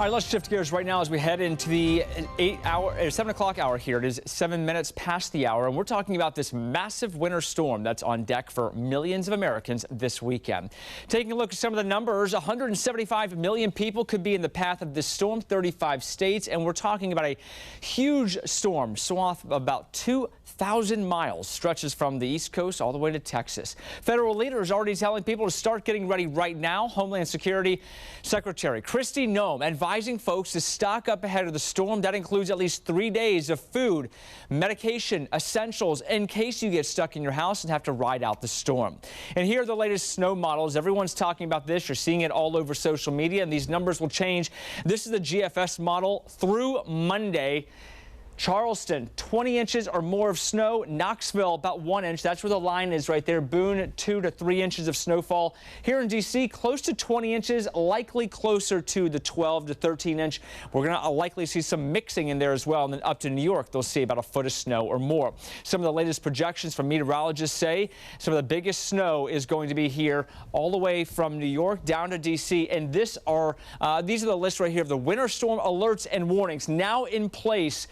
All right, let's shift gears right now as we head into the 7 o'clock hour here. It is 7 minutes past the hour, and we're talking about this massive winter storm that's on deck for millions of Americans this weekend. Taking a look at some of the numbers, 175 million people could be in the path of this storm, 35 states, and we're talking about a huge storm, swath of about 2,000 miles, stretches from the East Coast all the way to Texas. Federal leaders already telling people to start getting ready right now. Homeland Security Secretary Kristi Noem advising folks to stock up ahead of the storm. That includes at least 3 days of food, medication, essentials in case you get stuck in your house and have to ride out the storm. And here are the latest snow models. Everyone's talking about this. You're seeing it all over social media, and these numbers will change. This is the GFS model through Monday. Charleston, 20 inches or more of snow. Knoxville, about 1 inch. That's where the line is right there. Boone, 2 to 3 inches of snowfall. Here in D.C., close to 20 inches, likely closer to the 12 to 13 inch. We're going to likely see some mixing in there as well. And then up to New York, they'll see about a foot of snow or more. Some of the latest projections from meteorologists say some of the biggest snow is going to be here all the way from New York down to D.C. And these are the lists right here of the winter storm alerts and warnings now in place.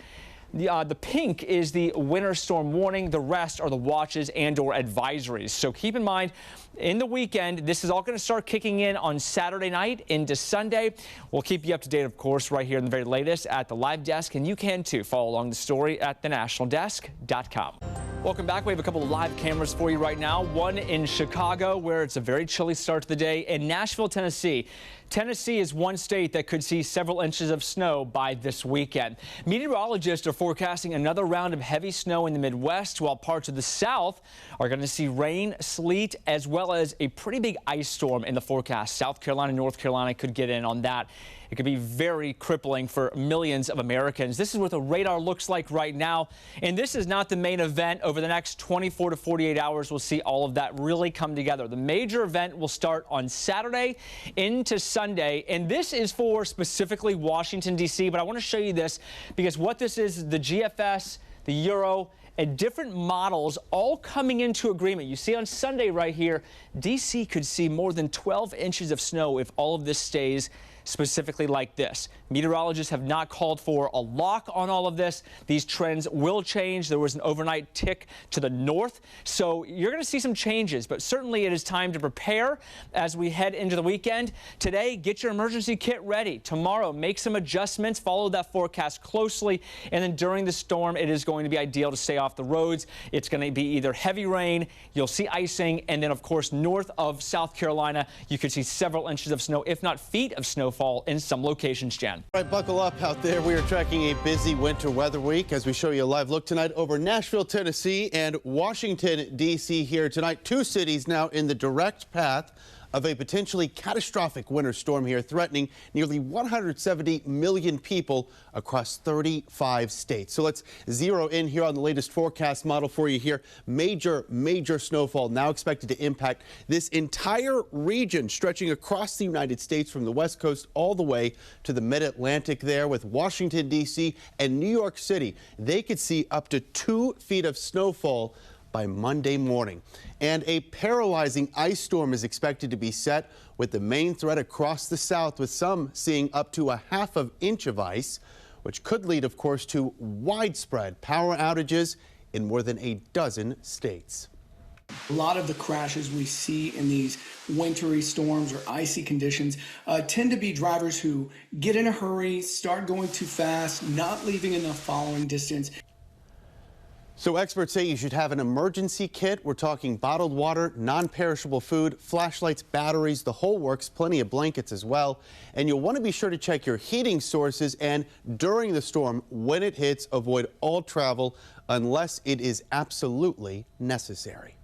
The pink is the winter storm warning. The rest are the watches and/or advisories. So keep in mind, in the weekend, this is all going to start kicking in on Saturday night into Sunday. We'll keep you up to date, of course, right here in the very latest at the live desk. And you can, too, follow along the story at thenationaldesk.com. Welcome back. We have a couple of live cameras for you right now. One in Chicago, where it's a very chilly start to the day, and Nashville, Tennessee. Tennessee is one state that could see several inches of snow by this weekend. Meteorologists are forecasting another round of heavy snow in the Midwest, while parts of the South are going to see rain, sleet, as well as a pretty big ice storm in the forecast. South Carolina, North Carolina could get in on that. It could be very crippling for millions of Americans. This is what the radar looks like right now. And this is not the main event. Over the next 24 to 48 hours, we'll see all of that really come together. The major event will start on Saturday into Sunday. And this is for specifically Washington, D.C. But I want to show you this because what this is the GFS, the Euro, and different models all coming into agreement. You see on Sunday right here, D.C. could see more than 12 inches of snow if all of this stays specifically like this. Meteorologists have not called for a lock on all of this. These trends will change. There was an overnight tick to the north, so you're going to see some changes, but certainly it is time to prepare as we head into the weekend. Today, get your emergency kit ready. Tomorrow, make some adjustments, follow that forecast closely, and then during the storm, it is going to be ideal to stay off the roads. It's going to be either heavy rain, you'll see icing, and then of course north of South Carolina, you could see several inches of snow, if not feet of snowfall in some locations, Jen. All right, buckle up out there. We are tracking a busy winter weather week as we show you a live look tonight over Nashville, Tennessee and Washington, D.C. here tonight. Two cities now in the direct path of a potentially catastrophic winter storm here, threatening nearly 170 million people across 35 states. So let's zero in here on the latest forecast model for you here. Major snowfall now expected to impact this entire region, stretching across the United States from the West Coast all the way to the mid-Atlantic there, with Washington, D.C. and New York City. They could see up to 2 feet of snowfall by Monday morning. And a paralyzing ice storm is expected to be set, with the main threat across the South, with some seeing up to a ½ inch of ice, which could lead, of course, to widespread power outages in more than a dozen states. A lot of the crashes we see in these wintry storms or icy conditions tend to be drivers who get in a hurry, start going too fast, not leaving enough following distance. So experts say you should have an emergency kit. We're talking bottled water, non-perishable food, flashlights, batteries, the whole works, plenty of blankets as well. And you'll want to be sure to check your heating sources, and during the storm, when it hits, avoid all travel unless it is absolutely necessary.